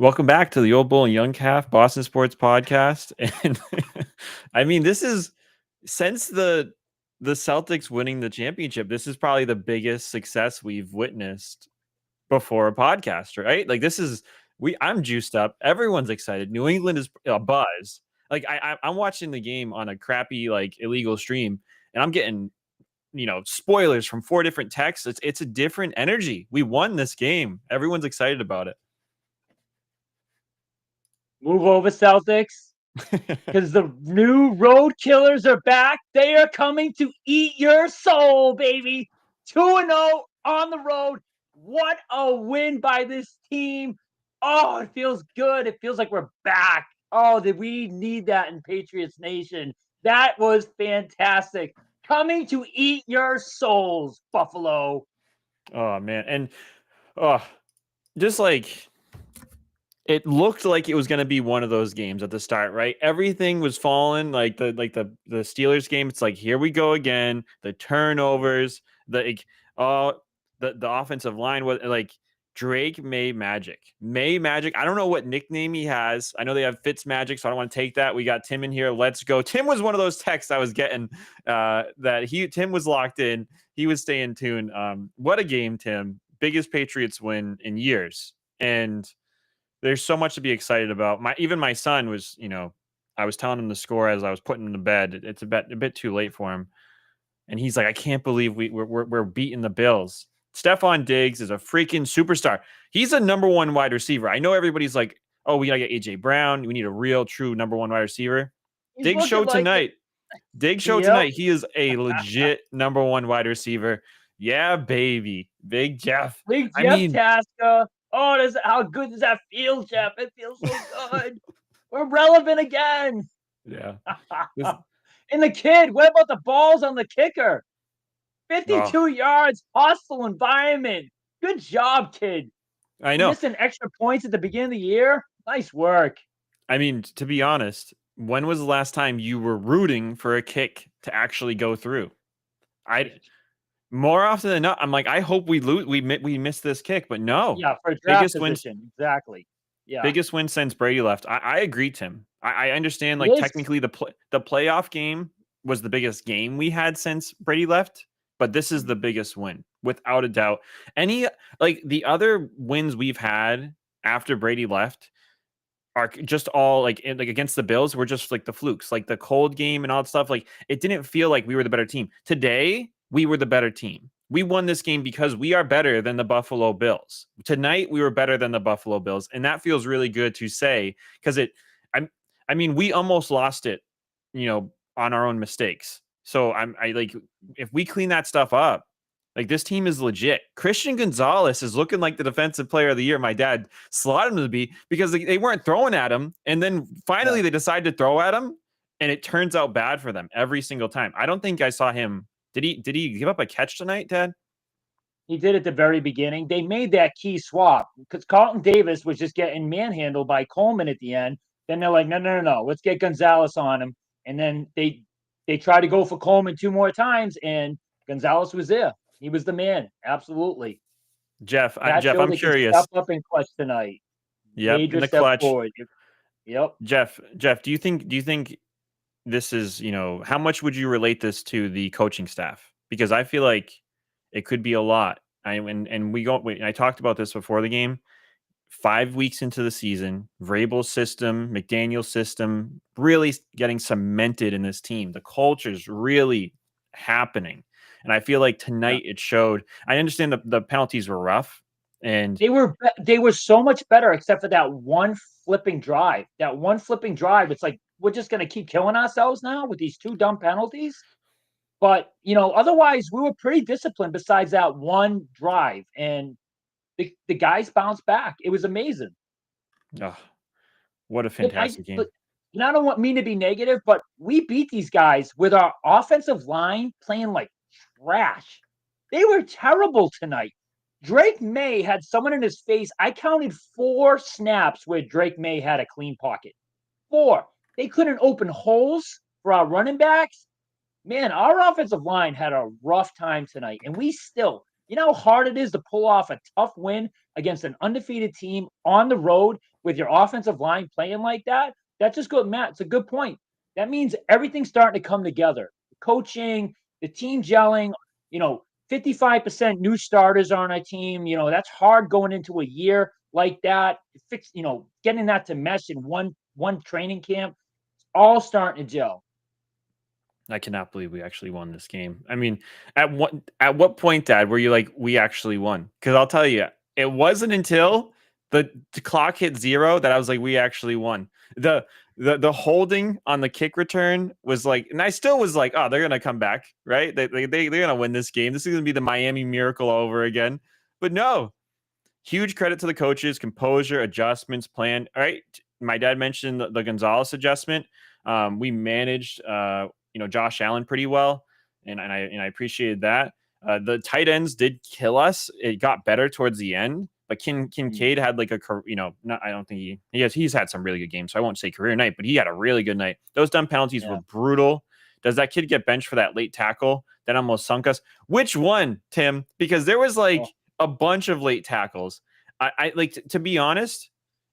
Welcome back to the Old Bull and Young Calf Boston Sports Podcast. And I mean, this is since the Celtics winning the championship, this is probably the biggest success we've witnessed before a podcast, right? Like this is I'm juiced up. Everyone's excited. New England is a buzz. Like I'm watching the game on a crappy like illegal stream, and I'm getting spoilers from four different texts. It's a different energy. We won this game. Everyone's excited about it. Move over, Celtics, because the new road killers are back. They are coming to eat your soul, baby. 2-0 on the road. What a win by this team. Oh, it feels good. It feels like we're back. Oh, did we need that in Patriots Nation? That was fantastic. Coming to eat your souls, Buffalo. Oh man. And oh, just like it looked like it was going to be one of those games at the start, right? Everything was falling like the Steelers game. It's like, here we go again. The turnovers, uh the offensive line was like Drake May Magic. May Magic. I don't know what nickname he has. I know they have Fitz Magic, so I don't want to take that. We got Tim in here. Let's go. Tim was one of those texts I was getting Tim was locked in. He was staying tuned. What a game, Tim. Biggest Patriots win in years. And there's so much to be excited about. My son was, I was telling him the score as I was putting him to bed. It's a bit too late for him, and he's like, I can't believe we're beating the Bills. Stephon Diggs is a freaking superstar. He's a number one wide receiver. I know everybody's like, oh, we gotta get AJ Brown. We need a real, true number one wide receiver. He's Diggs show looking like it. tonight. Diggs show Yep. tonight. He is a legit number one wide receiver. Yeah, baby, Big Jeff. Big I Jeff mean, Tasca. Oh, how good does that feel, Jeff? It feels so good. We're relevant again. yeah. This, And the kid, what about the balls on the kicker? oh, 52 yards, hostile environment. Good job, kid. I You know. missing extra points at the beginning of the year? Nice work. I mean, to be honest, when was the last time you were rooting for a kick to actually go through? I more often than not, I'm like, I hope we lose. We miss this kick, but no. Yeah, for draft Biggest wins, position. Exactly. Yeah. biggest win since Brady left. I agree, Tim. I understand. It Like is. technically, the playoff game was the biggest game we had since Brady left, but this is the biggest win without a doubt. Any like the other wins we've had after Brady left are just all like against the Bills were just like the flukes, like the cold game and all that stuff. Like it didn't feel like we were the better team. Today, we were the better team. We won this game because we are better than the Buffalo Bills. Tonight, we were better than the Buffalo Bills, and that feels really good to say because I mean, we almost lost it, on our own mistakes. So I like if we clean that stuff up, like this team is legit. Christian Gonzalez is looking like the defensive player of the year. My dad slotted him to be because they weren't throwing at him. And then finally they decide to throw at him. And it turns out bad for them every single time. I don't think I saw him. Did he give up a catch tonight, Dad? He did at the very beginning. They made that key swap because Carlton Davis was just getting manhandled by Coleman at the end. Then they're like, no. Let's get Gonzalez on him. And then they tried to go for Coleman two more times, and Gonzalez was there. He was the man. Absolutely. Jeff, That Jeff, showed I'm they can curious. step up in clutch tonight. Yep, in Major the step clutch. forward. Yep. Jeff, do you think this is, how much would you relate this to the coaching staff? Because I feel like it could be a lot. I talked about this before the game. 5 weeks into the season, Vrabel's system, McDaniel's system, really getting cemented in this team. The culture's really happening, and I feel like Yeah. tonight it showed. I understand the penalties were rough, and They were so much better except for that one flipping drive. That one flipping drive, it's like we're just gonna keep killing ourselves now with these two dumb penalties. But otherwise we were pretty disciplined besides that one drive. And the guys bounced back. It was amazing. oh, what a And fantastic game! I don't want me to be negative, but we beat these guys with our offensive line playing like trash. They were terrible tonight. Drake May had someone in his face. I counted 4 snaps where Drake May had a clean pocket. 4. They couldn't open holes for our running backs. Man, our offensive line had a rough time tonight, and we still You know how hard it is to pull off a tough win against an undefeated team on the road with your offensive line playing like that? That's just good, Matt. It's a good point. That means everything's starting to come together. Coaching, the team gelling, 55% new starters on our team. That's hard going into a year like that. Getting that to mesh in one training camp, it's all starting to gel. I cannot believe we actually won this game. I mean, at what point, Dad, were you like, we actually won? Because I'll tell you, it wasn't until the clock hit zero that I was like, we actually won. The holding on the kick return was like, and I still was like, oh, they're gonna come back, right? They're gonna win this game. This is gonna be the Miami Miracle all over again. But no, huge credit to the coaches, composure, adjustments, plan. All right, my dad mentioned the Gonzalez adjustment. We managed, Josh Allen pretty well, and I appreciated that. The tight ends did kill us. It got better towards the end, but Kincaid had like not, I don't think he's had some really good games, so I won't say career night, but he had a really good night. Those dumb penalties were Yeah. brutal. Does that kid get benched for that late tackle that almost sunk us? Which one, Tim? Because there was like Oh, a bunch of late tackles. I like to be honest,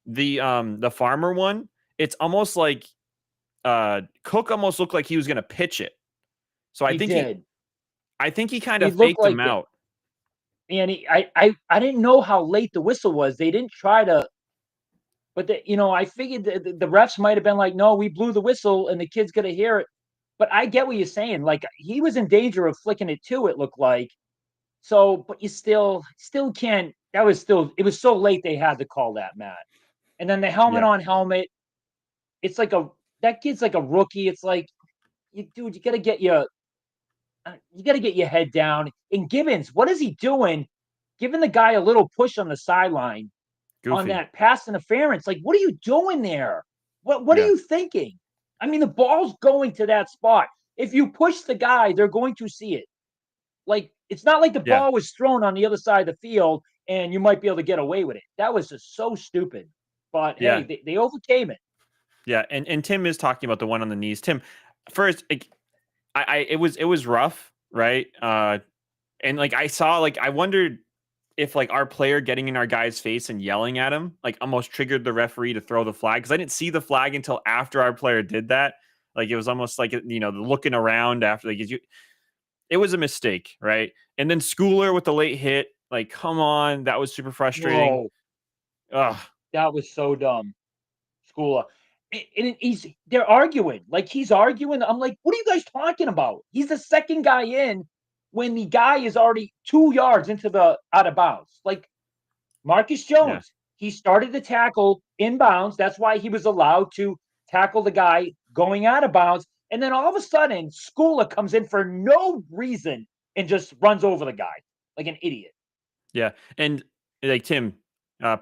the farmer one, it's almost like Cook almost looked like he was gonna pitch it. So I he think he did. I think he kind He of looked faked him like it. out. And I didn't know how late the whistle was. They didn't try to, but I figured the refs might have been like, no, we blew the whistle and the kid's gonna hear it. But I get what you're saying. Like he was in danger of flicking it too. It looked like so, but you still can't. It was so late they had to call that, Matt. And then the helmet Yeah, on helmet. It's like that kid's like a rookie. It's like, dude, you got to get your head down. And Gibbons, what is he doing? Giving the guy a little push on the sideline on goofy. that pass interference. Like, what are you doing there? What are Yeah, you thinking? I mean, the ball's going to that spot. If you push the guy, they're going to see it. Like, it's not like the yeah, ball was thrown on the other side of the field and you might be able to get away with it. That was just so stupid. But hey, yeah, they overcame it. yeah. And Tim is talking about the one on the knees. Tim, first, like, it was rough, right? And like I saw, like I wondered if like our player getting in our guy's face and yelling at him like almost triggered the referee to throw the flag because I didn't see the flag until after our player did that. Like it was almost like looking around after like it was a mistake, right? And then Schooler with the late hit, like come on, that was super frustrating. Whoa, Ugh, that was so dumb. School. And they're arguing. Like he's arguing. I'm like, what are you guys talking about? He's the second guy in when the guy is already 2 yards into the out of bounds. Like Marcus yeah, Jones, he started the tackle inbounds. That's why he was allowed to tackle the guy going out of bounds. And then all of a sudden, Schooler comes in for no reason and just runs over the guy like an idiot. yeah. And like Tim,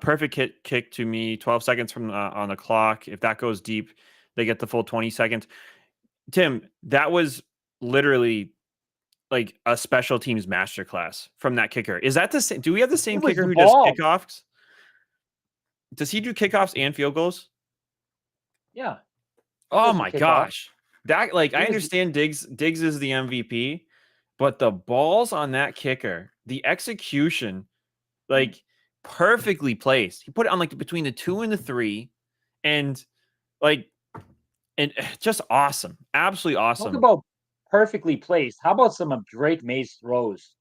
perfect hit kick to me. 12 seconds from on the clock. If that goes deep, they get the full 20 seconds. Tim, that was literally like a special teams masterclass from that kicker. Is that the same? Do we have the It same was kicker the who does ball. kickoffs? Does he do kickoffs and field goals? Yeah, he Oh does the my kickoff. gosh. That like He I was understand Diggs is the MVP, but the balls on that kicker, the execution, like perfectly placed. He put it on like between the 2 and the 3 and like and just awesome. Absolutely talk awesome. about perfectly placed. How about some of Drake May's throws?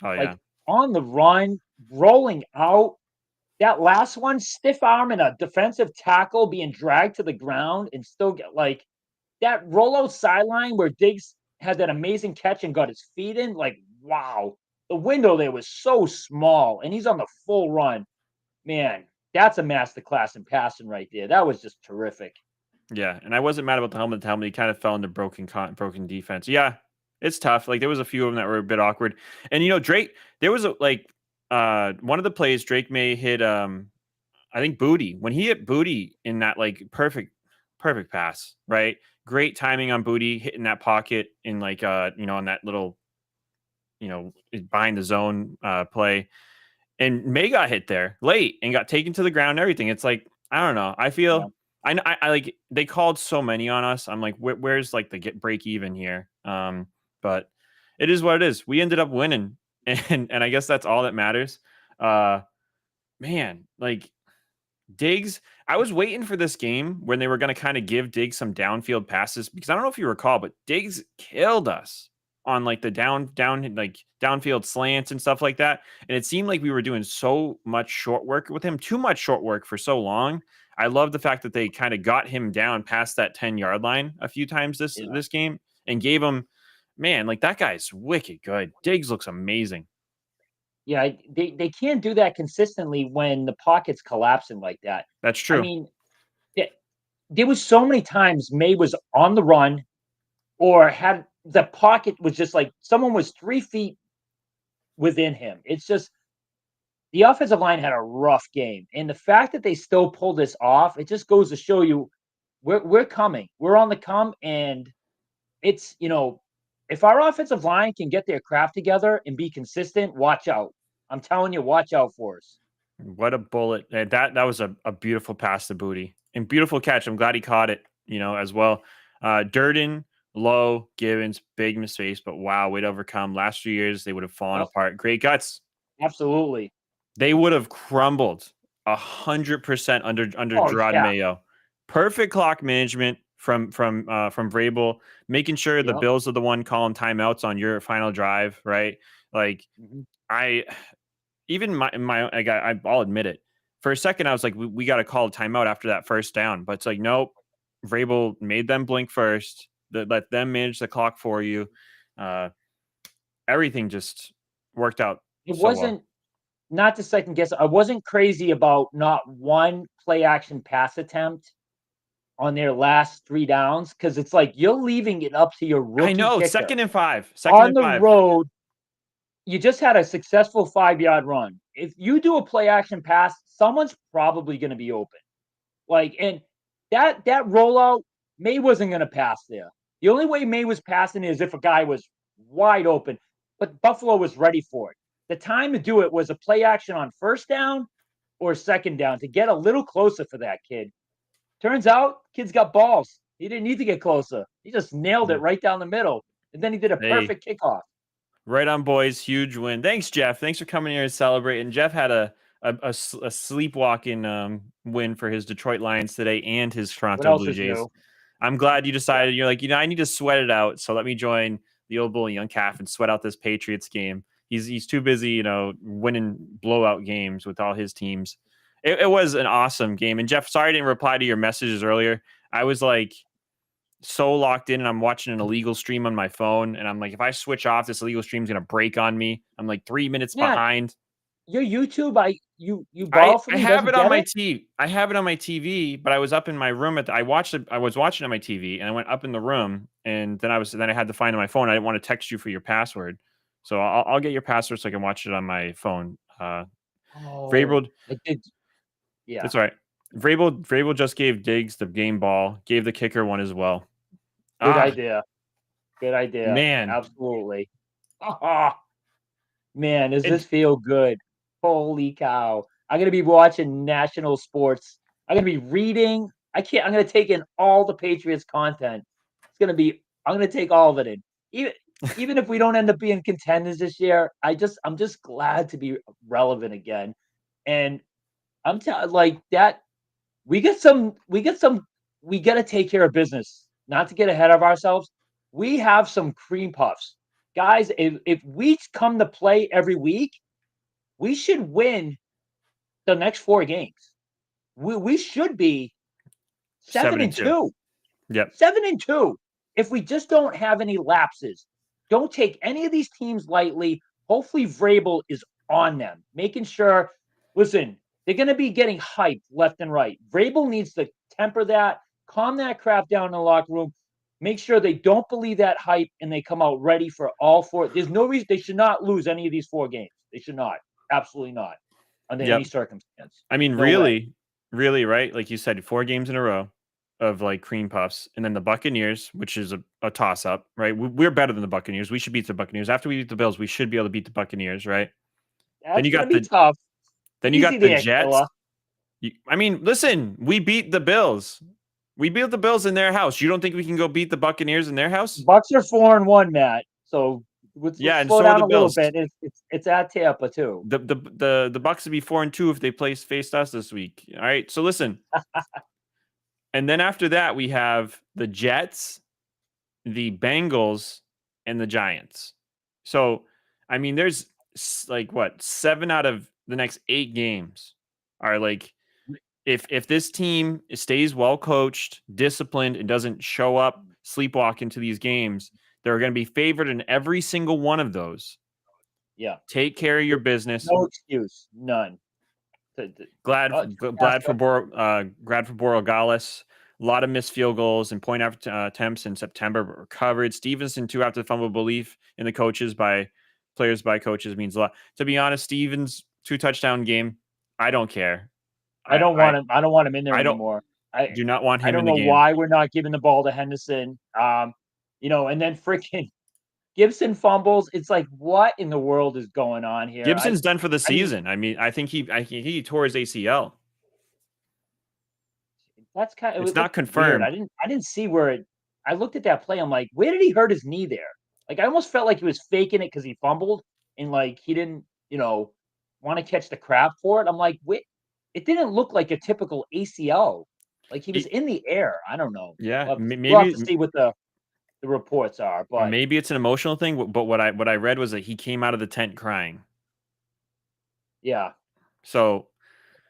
Oh yeah. Like on the run, rolling out. That last one, stiff arm and a defensive tackle being dragged to the ground and still get like that rollout sideline where Diggs had that amazing catch and got his feet in. Like, wow. The window there was so small and he's on the full run. Man, that's a masterclass in passing right there. That was just terrific. Yeah, and I wasn't mad about the helmet to helmet. He kind of fell into broken defense. Yeah, it's tough. Like there was a few of them that were a bit awkward. And Drake, there was one of the plays Drake May hit I think Booty. When he hit Booty in that like perfect pass, right? Great timing on Booty hitting that pocket in like on that little behind the zone play. And May got hit there late and got taken to the ground and everything. It's like, I don't know. I Yeah. feel I like they called so many on us. I'm like, where's like the get break even here? But it is what it is. We ended up winning. and I guess that's all that matters. Uh, man, like Diggs, I was waiting for this game when they were going to kind of give Diggs some downfield passes because I don't know if you recall, but Diggs killed us on like the like downfield slants and stuff like that. And it seemed like we were doing so much short work with him, too much short work for so long. I love the fact that they kind of got him down past that 10-yard line a few times Yeah. this game and gave him, man, like that guy's wicked good. Diggs looks amazing. Yeah, they can't do that consistently when the pocket's collapsing like that. That's I true. mean, the there was so many times May was on the run or had the pocket was just like someone was 3 feet within him. It's just the offensive line had a rough game, and the fact that they still pulled this off, it just goes to show you we're coming. We're on the come, and it's, if our offensive line can get their craft together and be consistent, watch out. I'm telling you, watch out for us. What a bullet. That was a beautiful pass to Booty. And beautiful catch. I'm glad he caught it, as well. Durden, Low, Gibbons, big mistakes, but wow, way to overcome. Last few years, they would have fallen Yep, apart. Great guts. absolutely. They would have crumbled 100% under Oh, Gerard yeah. Mayo. Perfect clock management from Vrabel, making sure the Yep. Bills are the one calling timeouts on your final drive, right? Like Mhm. I even I'll admit it. For a second, I was like, we got to call a timeout after that first down, but it's like, nope. Vrabel made them blink first. Let them manage the clock for you. Uh, Everything just worked out It so well. wasn't, not to second guess, I wasn't crazy about not one play action pass attempt on their last 3 downs because it's like you're leaving it up to your I rookie know. kicker Second and five. Second on and the five. road. You just had a successful 5-yard run. If you do a play action pass, someone's probably going to be open. Like, and that rollout, May wasn't going to pass there. The only way May was passing is if a guy was wide open, but Buffalo was ready for it. The time to do it was a play action on first down or second down to get a little closer for that kid. Turns out, kid's got balls. He didn't need to get closer. He just nailed it Yep. right down the middle. And then he did a Hey, perfect kickoff. right on, boys. Huge win. Thanks, Jeff. Thanks for coming here and celebrating. Jeff had a sleepwalking win for his Detroit Lions today and his What Toronto else Blue is Jays. new? I'm glad you Yeah. decided. You're like, I need to sweat it out. So let me join the old bull and young calf and sweat out this Patriots game. He's too busy, winning blowout games with all his teams. It was an awesome game. And Jeff, sorry I didn't reply to your messages earlier. I was like so locked in and I'm watching an illegal stream on my phone. And I'm like, if I switch off, this illegal stream's gonna break on me. I'm like 3 minutes Yeah, behind. your YouTube, you I borrow from I me, have doesn't it on get my it? TV. I have it on my TV, but I was up in my room I was watching on my TV and I went up in the room and then I had to find it on my phone. I didn't want to text you for your password. So I'll get your password so I can watch it on my phone. Oh, Vrabel, I did. Yeah, it's all right. Vrabel just gave Diggs the game ball, gave the kicker one as well. good Ah, idea. Good idea. man. Absolutely. Ah, man, does It this feel good? Holy cow. I'm gonna be watching national sports. I'm gonna be reading. I'm gonna take in all the Patriots content. I'm gonna take all of it in. Even even if we don't end up being contenders this year, I'm just glad to be relevant again. And I'm telling like that we gotta take care of business, not to get ahead of ourselves. We have some cream puffs. Guys, if we come to play every week, we should win the next 4 games. We should be 7 7 and and 2. 2. Yep. 7 and 2. If we just don't have any lapses, don't take any of these teams lightly. Hopefully, Vrabel is on them, making sure. Listen, they're going to be getting hyped left and right. Vrabel needs to temper that, calm that crap down in the locker room, make sure they don't believe that hype, and they come out ready for all 4. There's no reason they should not lose any of these 4 games. They should not. Absolutely not, under any Yep. circumstance. I mean, No way. really, right? Like you said, 4 games in a row of like cream puffs, and then the Buccaneers, which is a toss up, right? We're better than the Buccaneers. We should beat the Buccaneers. After we beat the Bills, we should be able to beat the Buccaneers, right? Then That's you going to got be the tough. then you Easy got the there, Jets. killer. I mean, listen, we beat the Bills. We beat the Bills in their house. You don't think we can go beat the Buccaneers in their house? Bucks are 4-1, Matt. So Yeah, Let's and slow so are down the a little Bills. bit. It's at Tampa too. The Bucks would be 4-2 if they faced us this week. All right. So listen, and then after that we have the Jets, the Bengals, and the Giants. So I mean, there's like what 7 out of the next 8 games are like if this team stays well coached, disciplined, and doesn't show up sleepwalk into these games, they're going to be favored in every single one of those. Yeah. Take care of your business. No excuse. None. Glad Nebraska. glad for Borregales. A lot of missed field goals and point after attempts in September, but recovered. Stevenson too after the fumble belief in the players by coaches means a lot. To be honest, Stevens 2 touchdown game. I don't care. I I don't I want him. I don't want him in there I don't anymore. I do not want I him don't in the know game. why we're not giving the ball to Henderson. And then freaking Gibson fumbles. It's like, what in the world is going on here? Gibson's done for the I mean, season. I mean, I think he tore his ACL. It's that's not weird. confirmed. I didn't see where it. I looked at that play. I'm like, where did he hurt his knee there? Like, I almost felt like he was faking it because he fumbled and like he didn't, want to catch the crap for it. I'm like, wait, it didn't look like a typical ACL. Like he was He- in the air. I don't know. yeah, We'll have to see what the reports are. But maybe it's an emotional thing. But what I read was that he came out of the tent crying. yeah, So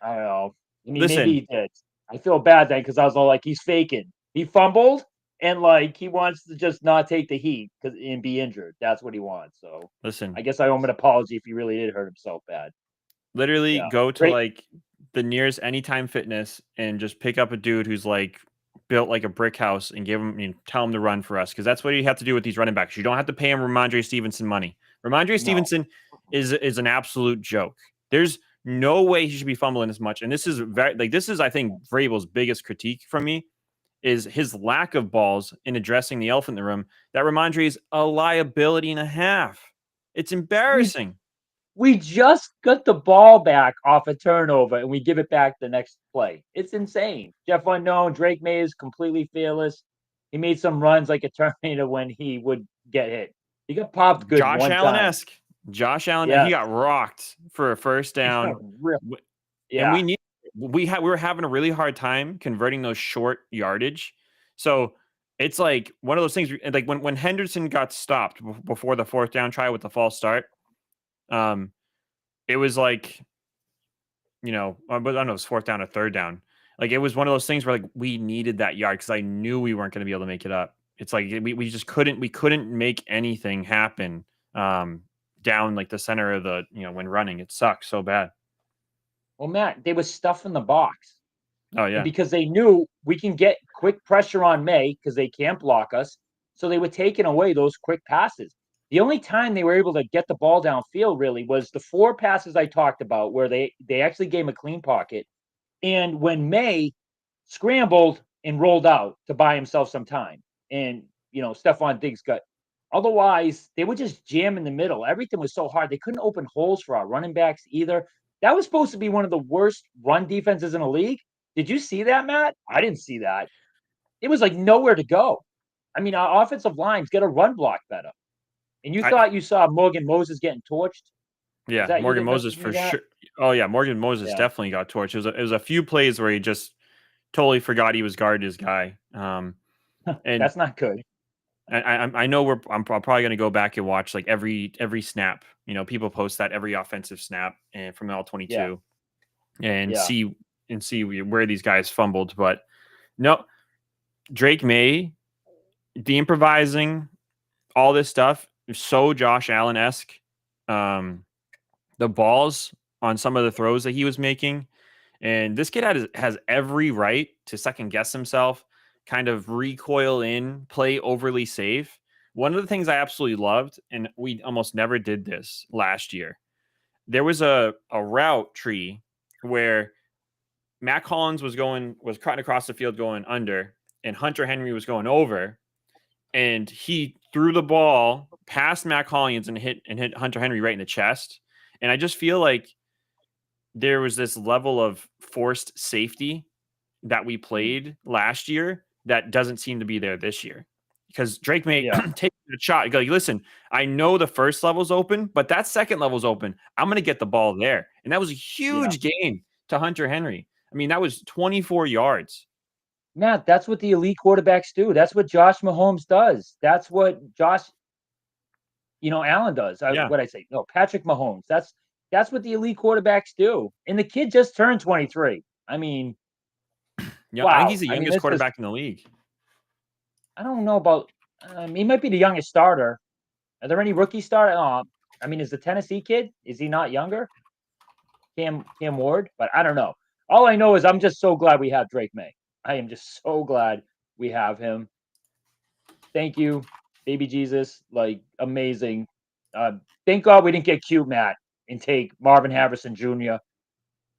I don't know. I mean, maybe listen, he did. I feel bad then because I was all like, he's faking. He fumbled and like he wants to just not take the heat and be injured. That's what he wants. So listen. I guess I owe him an apology if he really did hurt himself bad. Literally Yeah, go to great. like the nearest Anytime Fitness and just pick up a dude who's like built like a brick house and give him, tell him to run for us because that's what you have to do with these running backs. You don't have to pay him Ramondre Stevenson money. Ramondre No, Stevenson is an absolute joke. There's no way he should be fumbling as much. And this is very like this is I think Vrabel's biggest critique from me is his lack of balls in addressing the elephant in the room. That Ramondre is a liability and a half. It's we embarrassing. we just got the ball back off a turnover and we give it back the next play. It's insane. Jeff Unknown, Drake May is completely fearless. He made some runs like a Terminator when he would get hit. He got popped good Josh one Allen time. esque. Josh Allen, he Yes. got rocked for a first down, Real. and Yeah. we were having a really hard time converting those short yardage. So it's like one of those things. Like when Henderson got stopped before the 4th down try with the false start, um, it was like but I don't know, it was 4th down or 3rd down. Like it was one of those things where like we needed that yard because I knew we weren't going to be able to make it up. It's like we just couldn't make anything happen down like the center of the when running. It sucks so bad. Well, Matt, they were stuffing the box. Oh And yeah, because they knew we can get quick pressure on May because they can't block us. So they were taking away those quick passes. The only time they were able to get the ball downfield really was the 4 passes I talked about where they actually gave him a clean pocket. And when May scrambled and rolled out to buy himself some time. And, Stephon Diggs got otherwise, they would just jam in the middle. Everything was so hard. They couldn't open holes for our running backs either. That was supposed to be one of the worst run defenses in the league. Did you see that, Matt? I didn't see that. It was like nowhere to go. I mean, our offensive line's got to run block better. And you I thought you saw Morgan Moses getting torched? Was yeah that you Morgan that Moses messaged me for that? sure. Oh yeah, Morgan Moses Yeah. definitely got torched. It was a few plays where he just totally forgot he was guarding his guy. And That's not good. I know I'm probably going to go back and watch like every snap. People post that every offensive snap and from all Yeah. 22 and Yeah. see where these guys fumbled. But no, Drake May, the improvising, all this stuff is so Josh Allen esque. Um, the balls on some of the throws that he was making, and this kid has every right to second guess himself, kind of recoil in, play overly safe. One of the things I absolutely loved, and we almost never did this last year, there was a route tree where Matt Collins was cutting across the field going under, and Hunter Henry was going over, and he threw the ball past Matt Collins and hit Hunter Henry right in the chest. And I just feel like there was this level of forced safety that we Mm. played last year that doesn't seem to be there this year. because Drake may Yeah, take a shot. Like, listen, I know the first level's open, but that second level's open. I'm going to get the ball there. And that was a yeah. huge gain to Hunter Henry. I mean, that was 24 yards. Matt, that's what the elite quarterbacks do. That's what Josh Mahomes does. That's what Allen does. Yeah. What I say? No, Patrick Mahomes. That's what the elite quarterbacks do. And the kid just turned 23. I mean, Yeah. I think he's wow. the I mean, youngest this is. quarterback in the league. I don't know about. He might be the youngest starter. Are there any rookie starter? I mean, is the Tennessee kid? Is he not younger? Cam Ward, but I don't know. All I know is I'm just so glad we have Drake May. I am just so glad we have him. Thank you, baby Jesus. Like amazing. Thank God we didn't get cute, Matt, and take Marvin Harrison Jr.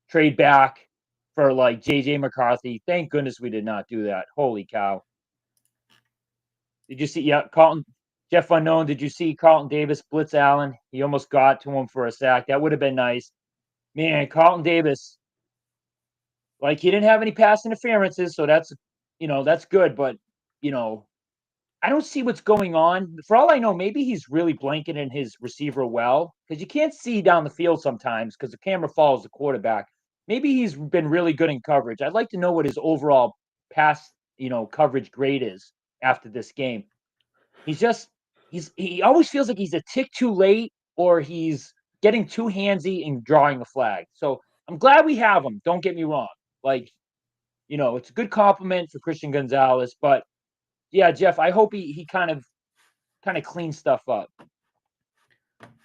Trade back for like JJ McCarthy. Thank goodness we did not do that. Holy cow! Did you see? Yeah, Carlton. Jeff Unknown. Did you see Carlton Davis blitz Allen? He almost got to him for a sack. That would have been nice. Man, Carlton Davis. Like he didn't have any pass interferences, so that's good. But you know, I don't see what's going on. For all I know, maybe he's really blanketing his receiver well because you can't see down the field sometimes because the camera follows the quarterback. Maybe he's been really good in coverage. I'd like to know what his overall pass, coverage grade is after this game. He always feels like he's a tick too late or he's getting too handsy and drawing the flag. So I'm glad we have him. Don't get me wrong. Like, it's a good compliment for Christian Gonzalez, but yeah, Jeff, I hope he kind of cleans stuff up.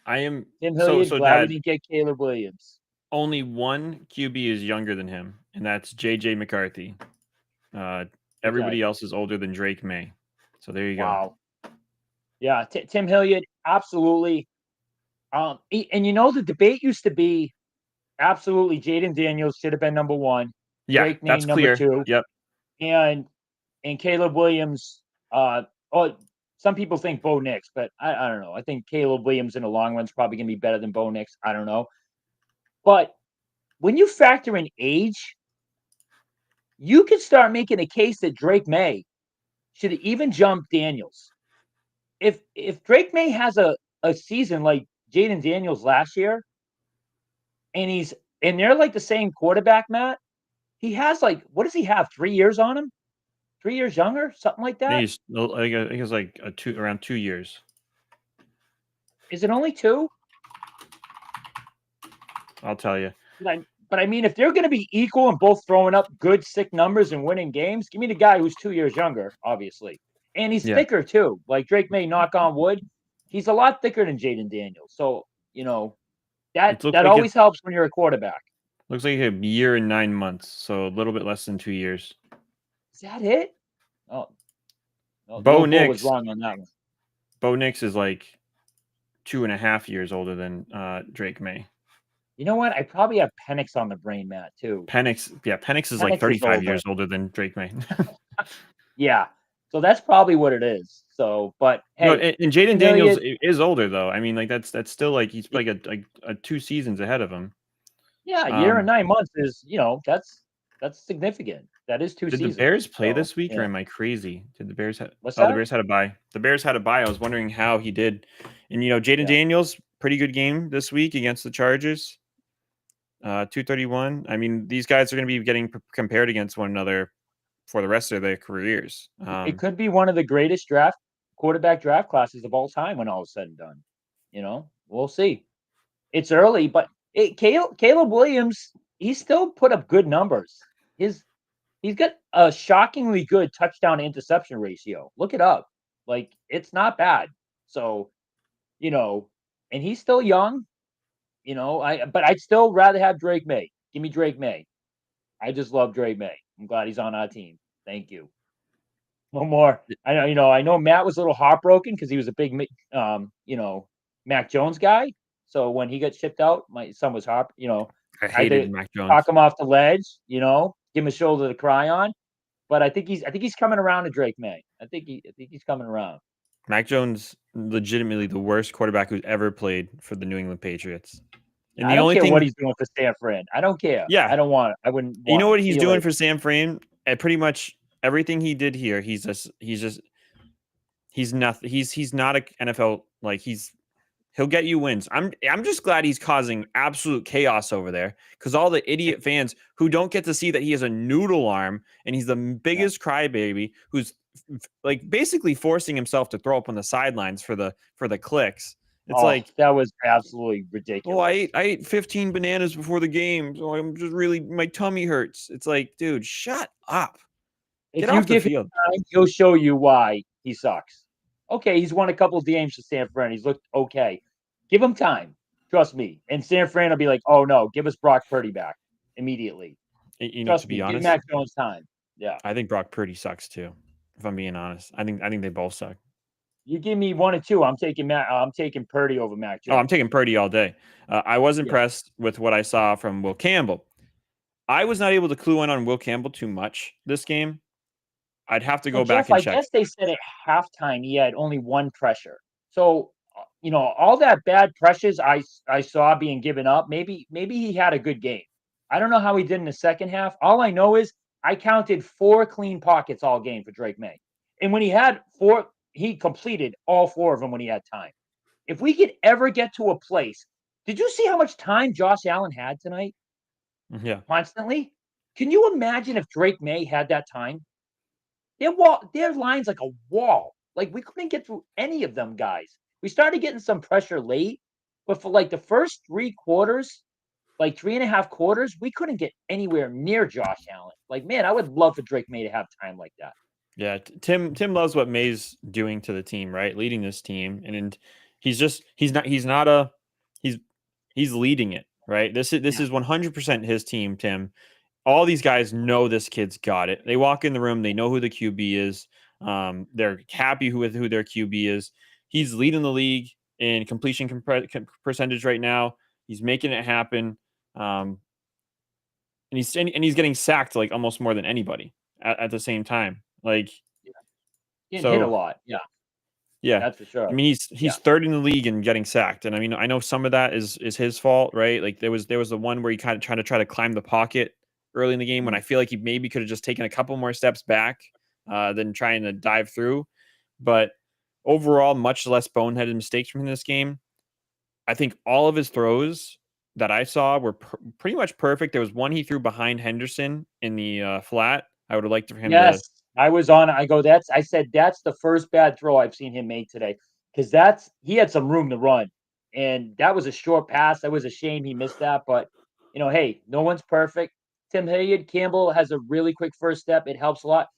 I am Tim so Hilliard, so glad we dad. didn't get Caleb Williams. Only one QB is younger than him, and that's JJ McCarthy. Okay. Everybody else is older than Drake May. So there you go. Wow. Yeah, Tim Hilliard, absolutely. And the debate used to be absolutely Jaden Daniels should have been number one, Yeah, Drake May that's number clear. two, Yep. and Caleb Williams. Oh, some people think Bo Nix, but I don't know. I think Caleb Williams in the long run is probably going to be better than Bo Nix. I don't know. But when you factor in age, you can start making a case that Drake May should even jump Daniels. If Drake May has a season like Jaden Daniels last year, and they're like the same quarterback, Matt, he has like what does he have? 3 years on him? 3 years younger, something like I think that. he's I think it's like around 2 years. Is it only two? I'll tell you. But I mean, if they're going to be equal and both throwing up good, sick numbers and winning games, give me the guy who's 2 years younger, obviously, and he's Yeah. thicker too. Like Drake May, knock on wood, he's a lot thicker than Jaden Daniels. So that It looks that like it always helps when you're a quarterback. looks like a year and 9 months, so a little bit less than 2 years. Is that it? Oh, no, Bo Low Bull was Nix. wrong on that one. Bo Nix is like 2.5 years older than Drake May. You know what? I probably have Penix on the brain, Matt, too. Penix is like 35 years older than Drake May. Yeah. So that's probably what it is. So, but No, hey, and Jaden Tim Daniels Hilliard, is older though. I mean, like that's still like he's like a 2 seasons ahead of him. yeah, a year and 9 months is, that's significant. That is two Did the seasons. Bears play So, this week, or am I crazy? Did the Bears have? what's Oh, the that? Bears had a bye. The Bears had a bye. I was wondering how he did. And Jaden Yeah. Daniels, pretty good game this week against the Chargers. 231. I mean, these guys are going to be getting compared against one another for the rest of their careers. It could be one of the greatest quarterback draft classes of all time when all is said and done. We'll see. It's early, but Caleb Williams, he still put up good numbers. He's got a shockingly good touchdown to interception ratio. Look it up. Like it's not bad. So, and he's still young, but I'd still rather have Drake May. Give me Drake May. I just love Drake May. I'm glad he's on our team. Thank you. No more. I know Matt was a little heartbroken because he was a big Mac Jones guy. So when he got shipped out, my son was I I had hated to Mac Jones. talk him off the ledge, give him a shoulder to cry on. But I think he's coming around to Drake May. I think he's coming around. Mac Jones, legitimately the worst quarterback who's ever played for the New England Patriots. And I the don't only care thing, what he's doing for San Fran. I don't care. yeah, I wouldn't you want know him. what he's See you doing later. for San Fran? Pretty much everything he did here, he's just He's nothing. He's not a NFL like he'll get you wins. I'm just glad he's causing absolute chaos over there because all the idiot fans who don't get to see that he has a noodle arm and he's the Yeah. biggest crybaby who's like basically forcing himself to throw up on the sidelines for the clicks. It's Oh, like, that was absolutely oh, ridiculous. I ate 15 bananas before the game, so I'm just really my tummy hurts. It's like, dude, shut up. Get If you off the give him field. time, he'll show you why he sucks. Okay, he's won a couple of games for San Fran. He's looked okay. Give him time. Trust me. And San Fran will be like, oh no, give us Brock Purdy back immediately. To Trust be me. Give honest, Mac Jones time. Yeah. I think Brock Purdy sucks too. If I'm being honest, I think they both suck. You give me one or two. I'm taking Purdy over Mac Oh, I'm Jones. taking Purdy all day. I was Yeah. impressed with what I saw from Will Campbell. I was not able to clue in on Will Campbell too much this game. I'd have to So go Jeff, back and I check. guess they said at halftime he had only one pressure. So all that bad pressures I saw being given up. Maybe he had a good game. I don't know how he did in the second half. All I know is I counted 4 clean pockets all game for Drake May, and when he had four, he completed all 4 of them when he had time. If we could ever get to a place, did you see how much time Josh Allen had tonight? Yeah. Constantly. Can you imagine if Drake May had that time? Their line's like a wall. Like we couldn't get through any of them guys. We started getting some pressure late, but for like the first 3 quarters, like 3.5 quarters, we couldn't get anywhere near Josh Allen. Like, man, I would love for Drake May to have time like that. Yeah, Tim loves what May's doing to the team, right? Leading this team, and he's not a he's he's leading it, right? This Yeah. is 100% his team, Tim. All these guys know this kid's got it. They walk in the room, they know who the QB is. They're happy with who their QB is. He's leading the league in completion percentage right now. He's making it happen, and he's getting sacked like almost more than anybody at the same time. Like Yeah. Getting hit a so, lot. Yeah, yeah. that's for I sure. mean, Yeah. he's third in the league and getting sacked, and I mean, I know some of that is his fault, right? Like there was the one where he kind of try to climb the pocket early in the game when Mm. I feel like he maybe could have just taken a couple more steps back than trying to dive through. But overall, much less boneheaded mistakes from this game. I think all of his throws that I saw were pretty much perfect. There was one he threw behind Henderson in the flat. I would have liked for him to. Yes, I was on. I go. I said that's the first bad throw I've seen him make today because that's he had some room to run, and that was a short pass. That was a shame he missed that, but hey, no one's perfect. Tim Hilliard Campbell has a really quick first step. It helps a lot.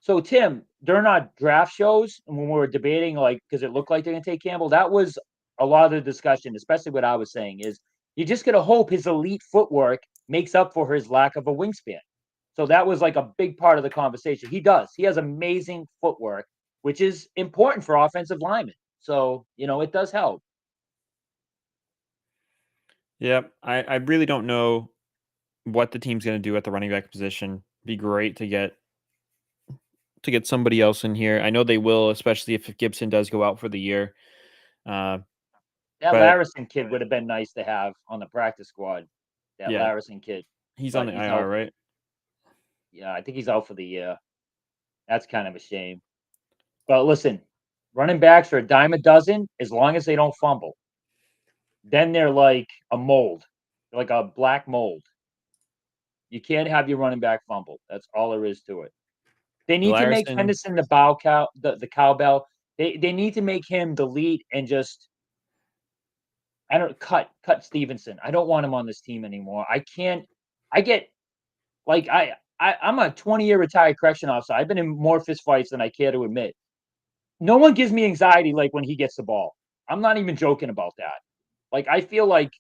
So Tim, during our draft shows and when we were debating, like, because it looked like they're gonna take Campbell, that was a lot of the discussion, especially what I was saying is you just gotta hope his elite footwork makes up for his lack of a wingspan. So that was like a big part of the conversation. He does. He has amazing footwork, which is important for offensive linemen. So, it does help. Yeah, I really don't know what the team's going to do at the running back position. Be great to get somebody else in here. I know they will, especially if Gibson does go out for the year. Uh, That but Larison kid would have been nice to have on the practice squad. That yeah, Larison kid, he's on but the he's IR, out. right? Yeah, I think he's out for the year. That's kind of a shame. But listen, running backs are a dime a dozen as long as they don't fumble. Then they're like a mold, they're like a black mold. You can't have your running back fumble. That's all there is to it. They need to make Larson, Henderson the bow cow, the cowbell. They need to make him the lead and just I don't cut Stevenson. I don't want him on this team anymore. I can't. I get like I'm a 20-year retired correction officer. I've been in more fist fights than I care to admit. No one gives me anxiety like when he gets the ball. I'm not even joking about that. Like I feel like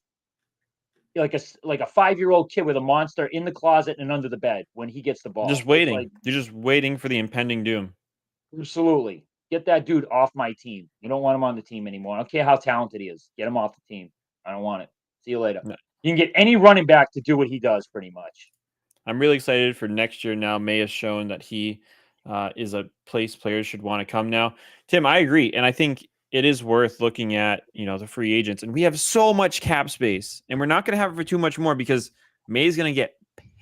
a 5-year-old kid with a monster in the closet and under the bed when he gets the just ball. It's like waiting. You're just waiting for the impending doom. absolutely. Get that dude off my team. You don't want him on the team anymore. I don't care how talented he is. Get him off the team. I don't want it. See you later. No, You can get any running back to do what he does pretty much. I'm really excited for next year. Now May has shown that he is a place players should want to come now. Tim, I agree, and I think it is worth looking at the free agents, and we have so much cap space, and we're not going to have it for too much more because May's going to get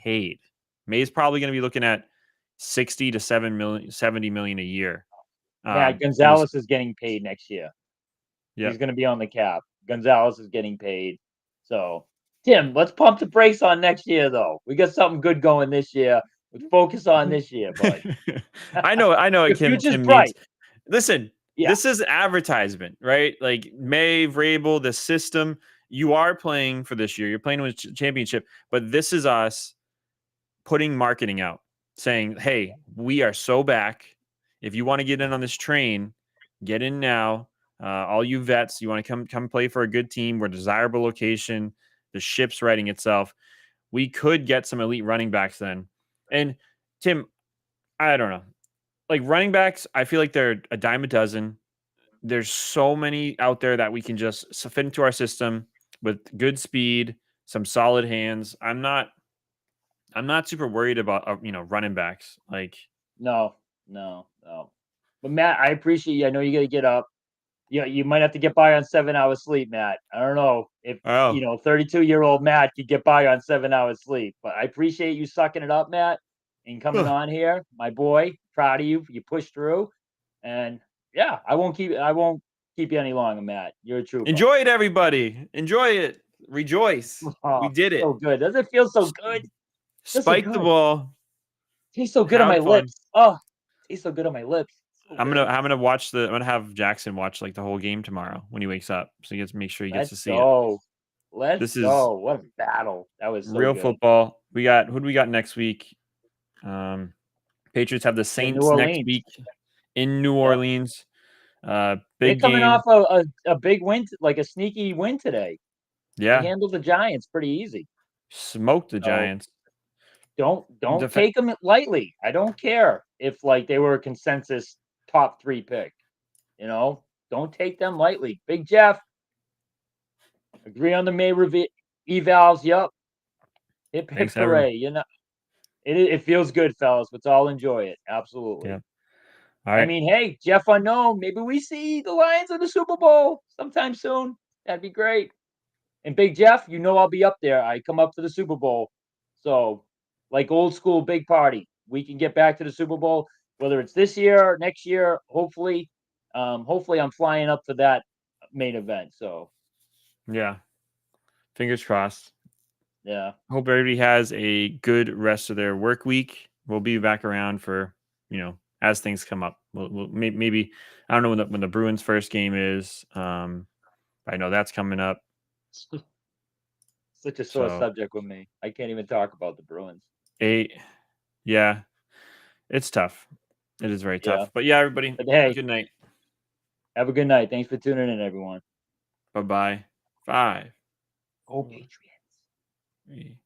paid. May's probably going to be looking at 60 to 7 million, 70 million a year. Matt It was Gonzalez is getting paid next year. yeah. He's going to be on the cap. Gonzalez is getting paid. So, Tim, let's pump the brakes on next year, though. We got something good going this year. Let's focus on this year, bud. I know what Your Kim future's Tim means. bright. Listen, Yeah. this is advertisement, right? Like May, Vrabel, the system. You are playing for this year. You're playing with championship, but this is us putting marketing out, saying, "Hey, we are so back. If you want to get in on this train, get in now. All you vets, you want to come play for a good team. We're a desirable location. The ship's writing itself. We could get some elite running backs then." And Tim, I don't know. Like running backs, I feel like they're a dime a dozen. There's so many out there that we can just fit into our system with good speed, some solid hands. I'm not super worried about running backs. Like, No, no, no. But Matt, I appreciate you. I know you got to get up. You might have to get by on 7 hours sleep, Matt. I don't know if oh, 32-year-old Matt could get by on 7 hours sleep, but I appreciate you sucking it up, Matt, and coming on here, my boy. Proud of you. You pushed through, and yeah, I won't keep you any longer, Matt. You're a trooper. enjoy it, everybody. Enjoy it. Rejoice. We Oh, did it. so good. Doesn't it feel so S- good? Feels so Spike the good. ball. Tastes so good on my Have fun. lips. Oh, tastes so good on my lips. So I'm gonna good. I'm gonna watch the. I'm gonna have Jackson watch like the whole game tomorrow when he wakes up, so he gets make sure he gets Let's to see it. go. Let's This is go. What a battle. That was so real good. football. We got who do we got next week? Um, Patriots have the The New Saints next Orleans. week in New Yep. Orleans. They're Big coming off game. a big win, like a sneaky win today. They Yeah, handled the Giants pretty easy. smoked the So Giants. don't Def- take them lightly. I don't care if like they were a consensus top 3 pick. Don't take them lightly. Big Jeff, agree on the May evals. Yep. Hip hip Thanks, everyone. hooray. It feels good, fellas. Let's all enjoy it. Yeah. Absolutely. All I right. mean, hey, Jeff Unknown, maybe we see the Lions in the Super Bowl sometime soon. That'd be great. And Big Jeff, I'll be up there. I come up to the Super Bowl. So, like old school big party. We can get back to the Super Bowl, whether it's this year or next year, hopefully. Hopefully I'm flying up for that main event. So, Yeah. Fingers crossed. yeah. Hope everybody has a good rest of their work week. We'll be back around for as things come up. Maybe I don't know when the Bruins first game is. I know that's coming up. Such a sore So subject with me. I can't even talk about the Bruins. yeah, it's tough. It is very Yeah. tough. But yeah, everybody, But hey, good night. have a good night. Thanks for tuning in, everyone. Bye bye. 5, Go 4, Patriots. 3.